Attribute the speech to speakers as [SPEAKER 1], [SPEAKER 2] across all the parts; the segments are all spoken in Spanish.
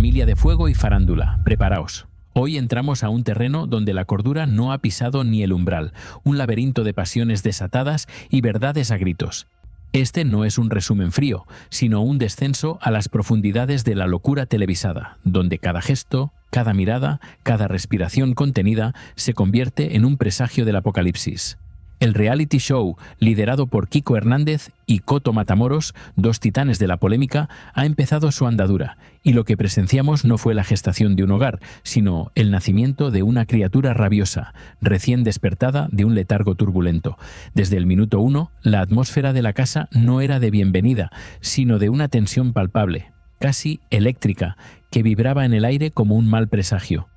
[SPEAKER 1] Familia de Fuego y Farándula, preparaos. Hoy entramos a un terreno donde la cordura no ha pisado ni el umbral, un laberinto de pasiones desatadas y verdades a gritos. Este no es un resumen frío, sino un descenso a las profundidades de la locura televisada, donde cada gesto, cada mirada, cada respiración contenida se convierte en un presagio del apocalipsis. El reality show, liderado por Kiko Hernández y Coto Matamoros, dos titanes de la polémica, ha empezado su andadura, y lo que presenciamos no fue la gestación de un hogar, sino el nacimiento de una criatura rabiosa, recién despertada de un letargo turbulento. Desde el minuto 1, la atmósfera de la casa no era de bienvenida, sino de una tensión palpable, casi eléctrica, que vibraba en el aire como un mal presagio.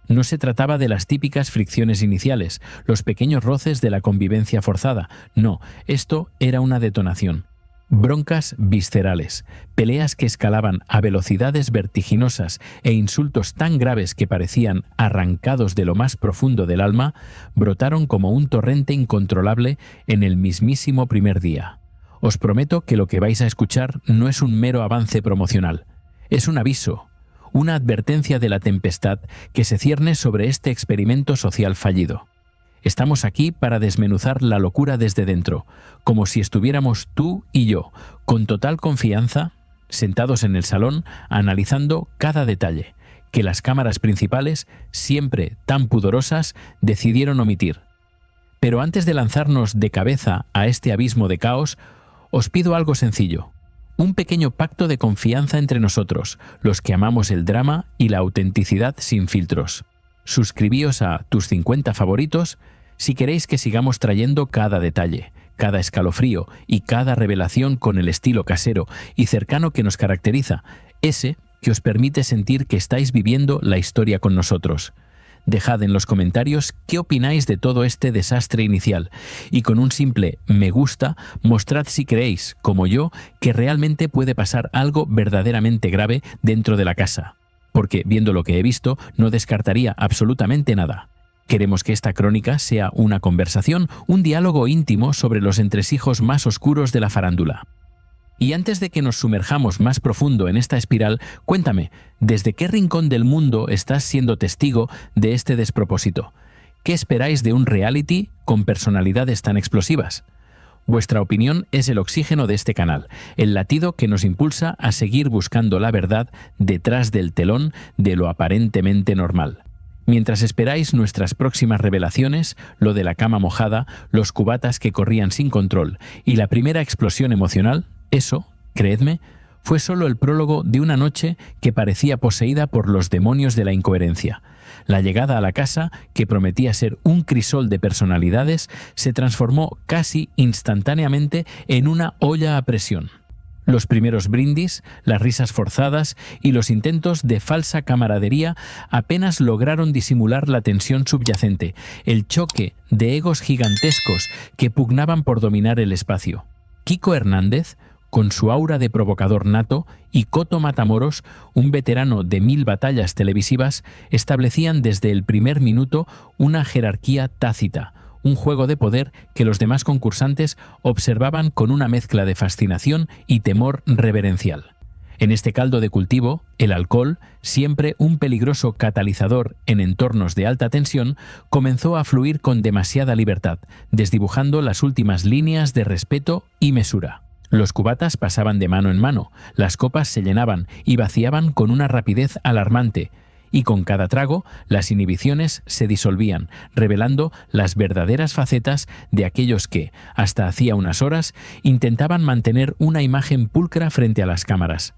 [SPEAKER 1] No se trataba de las típicas fricciones iniciales, los pequeños roces de la convivencia forzada. No, esto era una detonación. Broncas viscerales, peleas que escalaban a velocidades vertiginosas e insultos tan graves que parecían arrancados de lo más profundo del alma, brotaron como un torrente incontrolable en el mismísimo primer día. Os prometo que lo que vais a escuchar no es un mero avance promocional, es un aviso. Una advertencia de la tempestad que se cierne sobre este experimento social fallido. Estamos aquí para desmenuzar la locura desde dentro, como si estuviéramos tú y yo, con total confianza, sentados en el salón, analizando cada detalle, que las cámaras principales, siempre tan pudorosas, decidieron omitir. Pero antes de lanzarnos de cabeza a este abismo de caos, os pido algo sencillo. Un pequeño pacto de confianza entre nosotros, los que amamos el drama y la autenticidad sin filtros. Suscribíos a Tus 50 favoritos si queréis que sigamos trayendo cada detalle, cada escalofrío y cada revelación con el estilo casero y cercano que nos caracteriza, ese que os permite sentir que estáis viviendo la historia con nosotros. Dejad en los comentarios qué opináis de todo este desastre inicial y con un simple me gusta mostrad si creéis, como yo, que realmente puede pasar algo verdaderamente grave dentro de la casa. Porque, viendo lo que he visto, no descartaría absolutamente nada. Queremos que esta crónica sea una conversación, un diálogo íntimo sobre los entresijos más oscuros de la farándula. Y antes de que nos sumerjamos más profundo en esta espiral, cuéntame, ¿desde qué rincón del mundo estás siendo testigo de este despropósito? ¿Qué esperáis de un reality con personalidades tan explosivas? Vuestra opinión es el oxígeno de este canal, el latido que nos impulsa a seguir buscando la verdad detrás del telón de lo aparentemente normal. Mientras esperáis nuestras próximas revelaciones, lo de la cama mojada, los cubatas que corrían sin control y la primera explosión emocional, eso, creedme, fue solo el prólogo de una noche que parecía poseída por los demonios de la incoherencia. La llegada a la casa, que prometía ser un crisol de personalidades, se transformó casi instantáneamente en una olla a presión. Los primeros brindis, las risas forzadas y los intentos de falsa camaradería apenas lograron disimular la tensión subyacente, el choque de egos gigantescos que pugnaban por dominar el espacio. Kiko Hernández, con su aura de provocador nato, y Coto Matamoros, un veterano de 1000 batallas televisivas, establecían desde el primer minuto una jerarquía tácita, un juego de poder que los demás concursantes observaban con una mezcla de fascinación y temor reverencial. En este caldo de cultivo, el alcohol, siempre un peligroso catalizador en entornos de alta tensión, comenzó a fluir con demasiada libertad, desdibujando las últimas líneas de respeto y mesura. Los cubatas pasaban de mano en mano, las copas se llenaban y vaciaban con una rapidez alarmante, y con cada trago las inhibiciones se disolvían, revelando las verdaderas facetas de aquellos que, hasta hacía unas horas, intentaban mantener una imagen pulcra frente a las cámaras.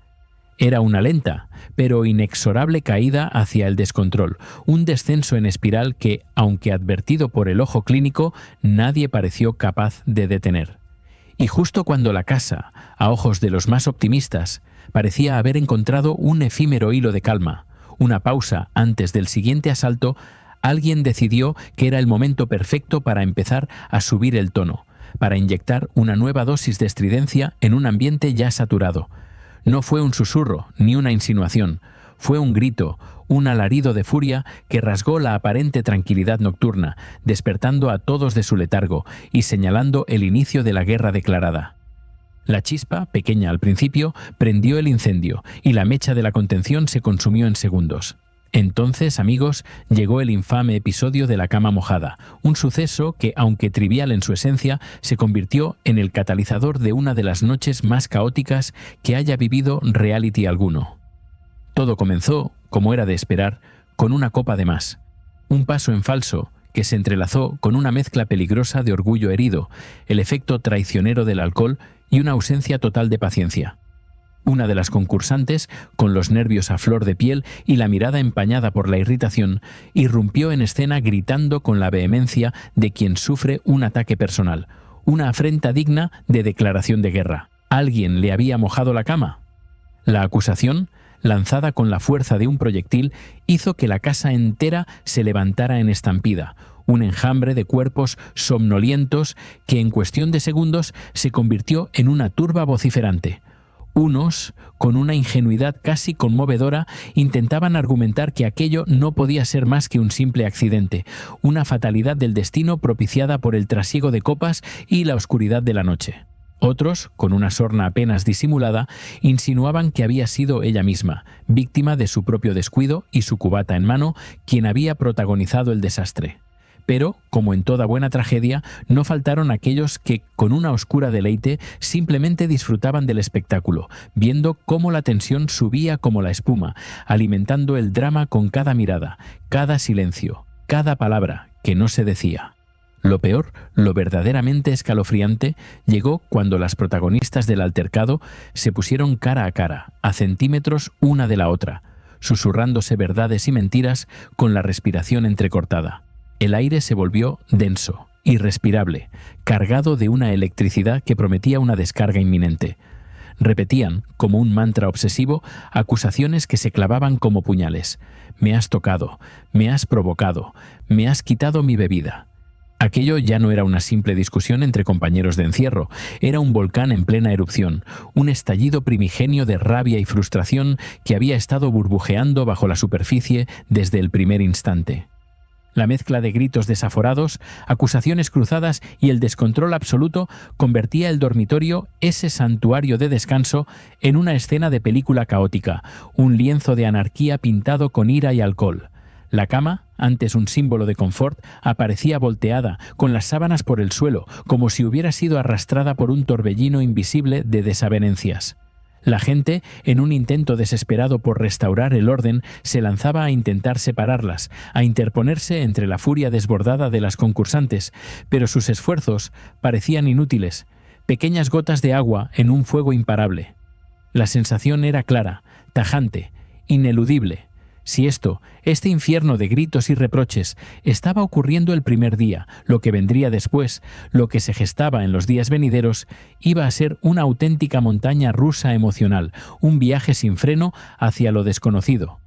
[SPEAKER 1] Era una lenta, pero inexorable caída hacia el descontrol, un descenso en espiral que, aunque advertido por el ojo clínico, nadie pareció capaz de detener. Y justo cuando la casa, a ojos de los más optimistas, parecía haber encontrado un efímero hilo de calma, una pausa antes del siguiente asalto, alguien decidió que era el momento perfecto para empezar a subir el tono, para inyectar una nueva dosis de estridencia en un ambiente ya saturado. No fue un susurro ni una insinuación, fue un grito, un alarido de furia que rasgó la aparente tranquilidad nocturna, despertando a todos de su letargo y señalando el inicio de la guerra declarada. La chispa, pequeña al principio, prendió el incendio y la mecha de la contención se consumió en segundos. Entonces, amigos, llegó el infame episodio de la cama mojada, un suceso que, aunque trivial en su esencia, se convirtió en el catalizador de una de las noches más caóticas que haya vivido reality alguno. Todo comenzó, como era de esperar, con una copa de más. Un paso en falso que se entrelazó con una mezcla peligrosa de orgullo herido, el efecto traicionero del alcohol y una ausencia total de paciencia. Una de las concursantes, con los nervios a flor de piel y la mirada empañada por la irritación, irrumpió en escena gritando con la vehemencia de quien sufre un ataque personal, una afrenta digna de declaración de guerra. ¿Alguien le había mojado la cama? La acusación, lanzada con la fuerza de un proyectil, hizo que la casa entera se levantara en estampida, un enjambre de cuerpos somnolientos que en cuestión de segundos se convirtió en una turba vociferante. Unos, con una ingenuidad casi conmovedora, intentaban argumentar que aquello no podía ser más que un simple accidente, una fatalidad del destino propiciada por el trasiego de copas y la oscuridad de la noche. Otros, con una sorna apenas disimulada, insinuaban que había sido ella misma, víctima de su propio descuido y su cubata en mano, quien había protagonizado el desastre. Pero, como en toda buena tragedia, no faltaron aquellos que, con una oscura deleite, simplemente disfrutaban del espectáculo, viendo cómo la tensión subía como la espuma, alimentando el drama con cada mirada, cada silencio, cada palabra que no se decía. Lo peor, lo verdaderamente escalofriante, llegó cuando las protagonistas del altercado se pusieron cara a cara, a centímetros una de la otra, susurrándose verdades y mentiras con la respiración entrecortada. El aire se volvió denso, irrespirable, cargado de una electricidad que prometía una descarga inminente. Repetían, como un mantra obsesivo, acusaciones que se clavaban como puñales. «Me has tocado, me has provocado, me has quitado mi bebida». Aquello ya no era una simple discusión entre compañeros de encierro, era un volcán en plena erupción, un estallido primigenio de rabia y frustración que había estado burbujeando bajo la superficie desde el primer instante. La mezcla de gritos desaforados, acusaciones cruzadas y el descontrol absoluto convertía el dormitorio, ese santuario de descanso, en una escena de película caótica, un lienzo de anarquía pintado con ira y alcohol. La cama, antes un símbolo de confort, aparecía volteada, con las sábanas por el suelo, como si hubiera sido arrastrada por un torbellino invisible de desavenencias. La gente, en un intento desesperado por restaurar el orden, se lanzaba a intentar separarlas, a interponerse entre la furia desbordada de las concursantes, pero sus esfuerzos parecían inútiles, pequeñas gotas de agua en un fuego imparable. La sensación era clara, tajante, ineludible. Si este infierno de gritos y reproches estaba ocurriendo el primer día, lo que vendría después, lo que se gestaba en los días venideros, iba a ser una auténtica montaña rusa emocional, un viaje sin freno hacia lo desconocido.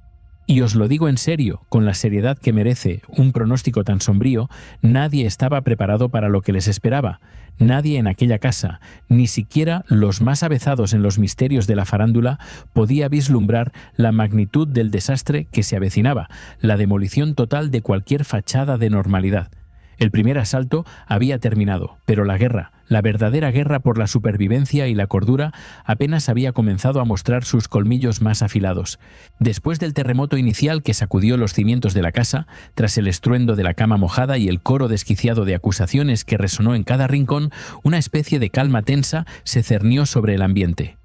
[SPEAKER 1] Y os lo digo en serio, con la seriedad que merece un pronóstico tan sombrío, nadie estaba preparado para lo que les esperaba. Nadie en aquella casa, ni siquiera los más avezados en los misterios de la farándula, podía vislumbrar la magnitud del desastre que se avecinaba, la demolición total de cualquier fachada de normalidad. El primer asalto había terminado, pero la guerra, la verdadera guerra por la supervivencia y la cordura, apenas había comenzado a mostrar sus colmillos más afilados. Después del terremoto inicial que sacudió los cimientos de la casa, tras el estruendo de la cama mojada y el coro desquiciado de acusaciones que resonó en cada rincón, una especie de calma tensa se cernió sobre el ambiente.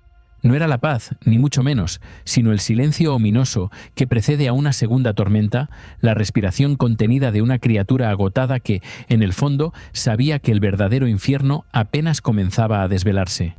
[SPEAKER 1] No era la paz, ni mucho menos, sino el silencio ominoso que precede a una segunda tormenta, la respiración contenida de una criatura agotada que, en el fondo, sabía que el verdadero infierno apenas comenzaba a desvelarse.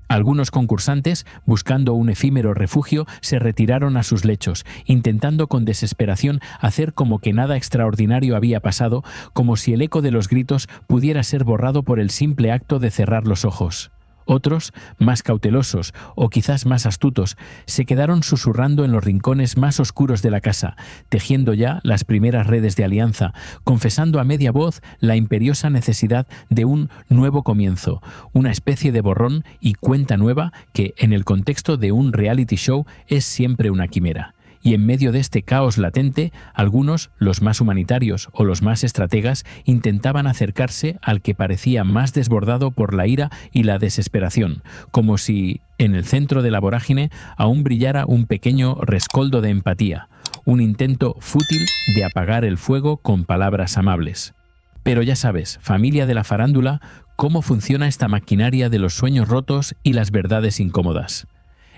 [SPEAKER 1] Algunos concursantes, buscando un efímero refugio, se retiraron a sus lechos, intentando con desesperación hacer como que nada extraordinario había pasado, como si el eco de los gritos pudiera ser borrado por el simple acto de cerrar los ojos. Otros, más cautelosos o quizás más astutos, se quedaron susurrando en los rincones más oscuros de la casa, tejiendo ya las primeras redes de alianza, confesando a media voz la imperiosa necesidad de un nuevo comienzo, una especie de borrón y cuenta nueva que, en el contexto de un reality show, es siempre una quimera. y en medio de este caos latente, algunos, los más humanitarios o los más estrategas, intentaban acercarse al que parecía más desbordado por la ira y la desesperación, como si, en el centro de la vorágine, aún brillara un pequeño rescoldo de empatía, un intento fútil de apagar el fuego con palabras amables. Pero ya sabes, familia de la farándula, cómo funciona esta maquinaria de los sueños rotos y las verdades incómodas.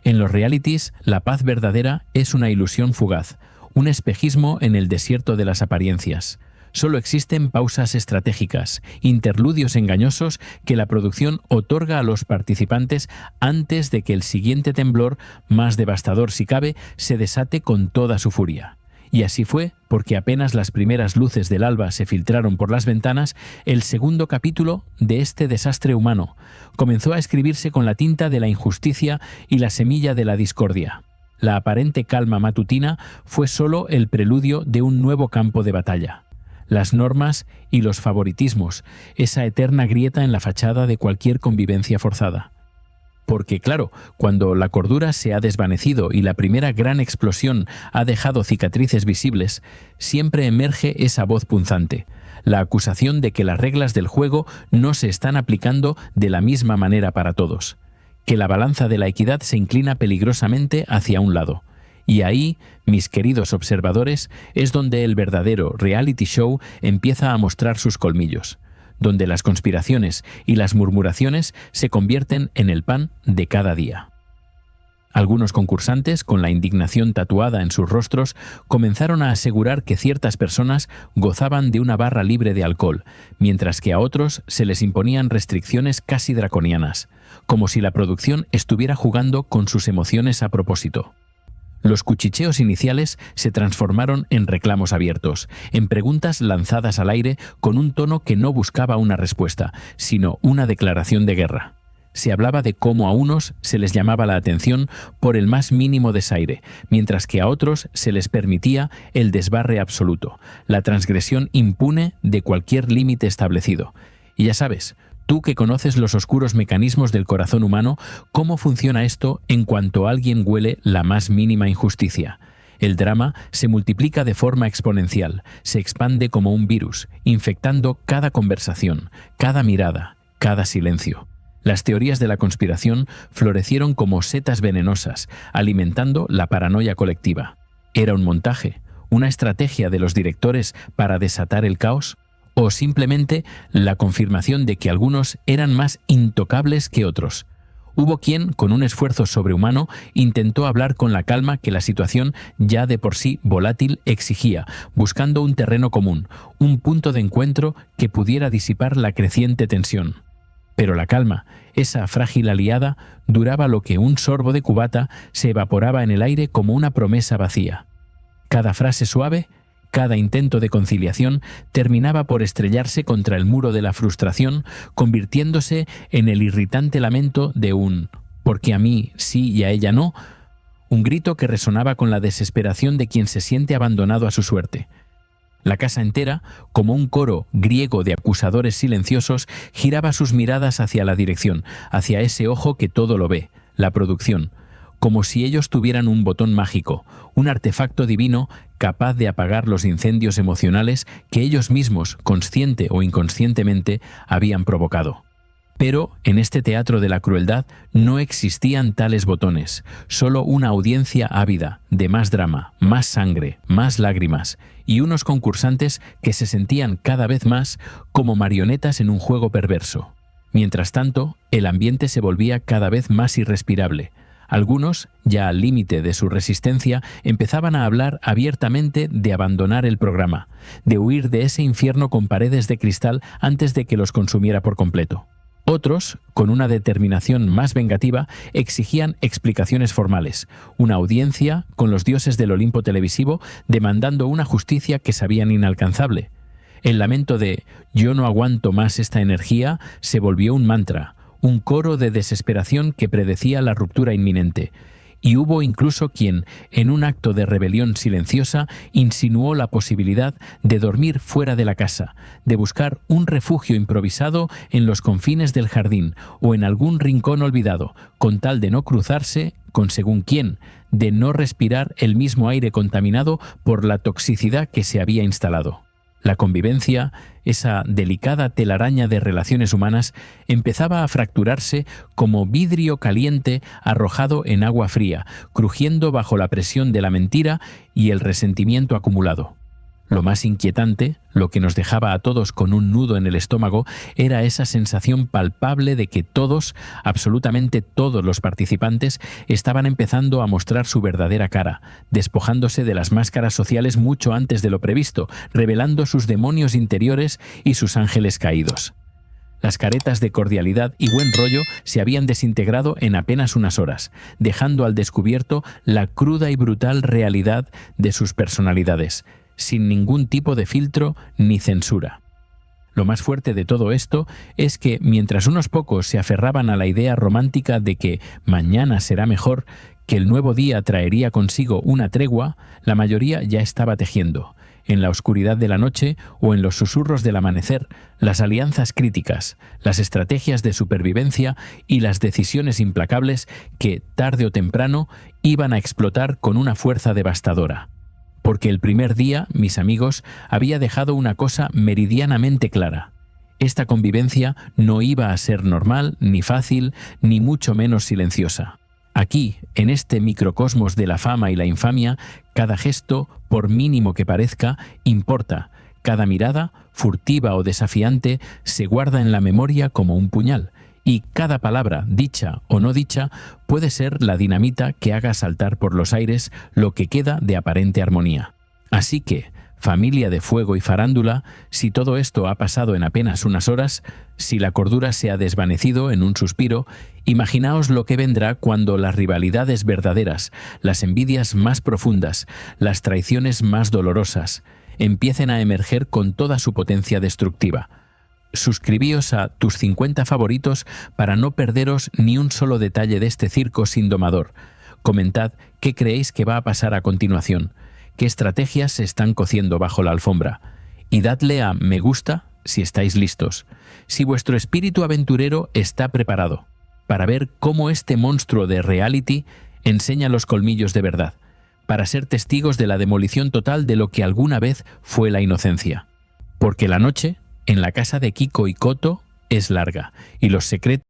[SPEAKER 1] En los realities, la paz verdadera es una ilusión fugaz, un espejismo en el desierto de las apariencias. Solo existen pausas estratégicas, interludios engañosos que la producción otorga a los participantes antes de que el siguiente temblor, más devastador si cabe, se desate con toda su furia. Y así fue, porque apenas las primeras luces del alba se filtraron por las ventanas, el segundo capítulo de este desastre humano comenzó a escribirse con la tinta de la injusticia y la semilla de la discordia. La aparente calma matutina fue solo el preludio de un nuevo campo de batalla. Las normas y los favoritismos, esa eterna grieta en la fachada de cualquier convivencia forzada. Porque claro, cuando la cordura se ha desvanecido y la primera gran explosión ha dejado cicatrices visibles, siempre emerge esa voz punzante, la acusación de que las reglas del juego no se están aplicando de la misma manera para todos, que la balanza de la equidad se inclina peligrosamente hacia un lado. Y ahí, mis queridos observadores, es donde el verdadero reality show empieza a mostrar sus colmillos, donde las conspiraciones y las murmuraciones se convierten en el pan de cada día. Algunos concursantes, con la indignación tatuada en sus rostros, comenzaron a asegurar que ciertas personas gozaban de una barra libre de alcohol, mientras que a otros se les imponían restricciones casi draconianas, como si la producción estuviera jugando con sus emociones a propósito. Los cuchicheos iniciales se transformaron en reclamos abiertos, en preguntas lanzadas al aire con un tono que no buscaba una respuesta, sino una declaración de guerra. Se hablaba de cómo a unos se les llamaba la atención por el más mínimo desaire, mientras que a otros se les permitía el desbarre absoluto, la transgresión impune de cualquier límite establecido. Y ya sabes, tú que conoces los oscuros mecanismos del corazón humano, ¿cómo funciona esto en cuanto alguien huele la más mínima injusticia? El drama se multiplica de forma exponencial, se expande como un virus, infectando cada conversación, cada mirada, cada silencio. Las teorías de la conspiración florecieron como setas venenosas, alimentando la paranoia colectiva. ¿Era un montaje? ¿Una estrategia de los directores para desatar el caos? ¿O simplemente la confirmación de que algunos eran más intocables que otros? Hubo quien, con un esfuerzo sobrehumano, intentó hablar con la calma que la situación, ya de por sí volátil, exigía, buscando un terreno común, un punto de encuentro que pudiera disipar la creciente tensión. Pero la calma, esa frágil aliada, duraba lo que un sorbo de cubata se evaporaba en el aire como una promesa vacía. Cada frase suave, cada intento de conciliación terminaba por estrellarse contra el muro de la frustración, convirtiéndose en el irritante lamento de un «porque a mí sí y a ella no», un grito que resonaba con la desesperación de quien se siente abandonado a su suerte. La casa entera, como un coro griego de acusadores silenciosos, giraba sus miradas hacia la dirección, hacia ese ojo que todo lo ve, la producción, como si ellos tuvieran un botón mágico, un artefacto divino capaz de apagar los incendios emocionales que ellos mismos, consciente o inconscientemente, habían provocado. Pero en este teatro de la crueldad no existían tales botones, solo una audiencia ávida de más drama, más sangre, más lágrimas, y unos concursantes que se sentían cada vez más como marionetas en un juego perverso. Mientras tanto, el ambiente se volvía cada vez más irrespirable. Algunos, ya al límite de su resistencia, empezaban a hablar abiertamente de abandonar el programa, de huir de ese infierno con paredes de cristal antes de que los consumiera por completo. Otros, con una determinación más vengativa, exigían explicaciones formales, una audiencia con los dioses del Olimpo televisivo demandando una justicia que sabían inalcanzable. El lamento de «yo no aguanto más esta energía» se volvió un mantra, un coro de desesperación que predecía la ruptura inminente. Y hubo incluso quien, en un acto de rebelión silenciosa, insinuó la posibilidad de dormir fuera de la casa, de buscar un refugio improvisado en los confines del jardín o en algún rincón olvidado, con tal de no cruzarse con según quién, de no respirar el mismo aire contaminado por la toxicidad que se había instalado. La convivencia, esa delicada telaraña de relaciones humanas, empezaba a fracturarse como vidrio caliente arrojado en agua fría, crujiendo bajo la presión de la mentira y el resentimiento acumulado. Lo más inquietante, lo que nos dejaba a todos con un nudo en el estómago, era esa sensación palpable de que todos, absolutamente todos los participantes, estaban empezando a mostrar su verdadera cara, despojándose de las máscaras sociales mucho antes de lo previsto, revelando sus demonios interiores y sus ángeles caídos. Las caretas de cordialidad y buen rollo se habían desintegrado en apenas unas horas, dejando al descubierto la cruda y brutal realidad de sus personalidades, sin ningún tipo de filtro ni censura. Lo más fuerte de todo esto es que, mientras unos pocos se aferraban a la idea romántica de que mañana será mejor, que el nuevo día traería consigo una tregua, la mayoría ya estaba tejiendo, en la oscuridad de la noche o en los susurros del amanecer, las alianzas críticas, las estrategias de supervivencia y las decisiones implacables que, tarde o temprano, iban a explotar con una fuerza devastadora. Porque el primer día, mis amigos, había dejado una cosa meridianamente clara. Esta convivencia no iba a ser normal, ni fácil, ni mucho menos silenciosa. Aquí, en este microcosmos de la fama y la infamia, cada gesto, por mínimo que parezca, importa. Cada mirada, furtiva o desafiante, se guarda en la memoria como un puñal. Y cada palabra, dicha o no dicha, puede ser la dinamita que haga saltar por los aires lo que queda de aparente armonía. Así que, familia de fuego y farándula, si todo esto ha pasado en apenas unas horas, si la cordura se ha desvanecido en un suspiro, imaginaos lo que vendrá cuando las rivalidades verdaderas, las envidias más profundas, las traiciones más dolorosas, empiecen a emerger con toda su potencia destructiva. Suscribíos a tus 50 favoritos para no perderos ni un solo detalle de este circo sin domador. Comentad qué creéis que va a pasar a continuación, qué estrategias se están cociendo bajo la alfombra. Y dadle a me gusta si estáis listos, si vuestro espíritu aventurero está preparado, para ver cómo este monstruo de reality enseña los colmillos de verdad, para ser testigos de la demolición total de lo que alguna vez fue la inocencia. Porque la noche en la casa de Kiko y Koto es larga, y los secretos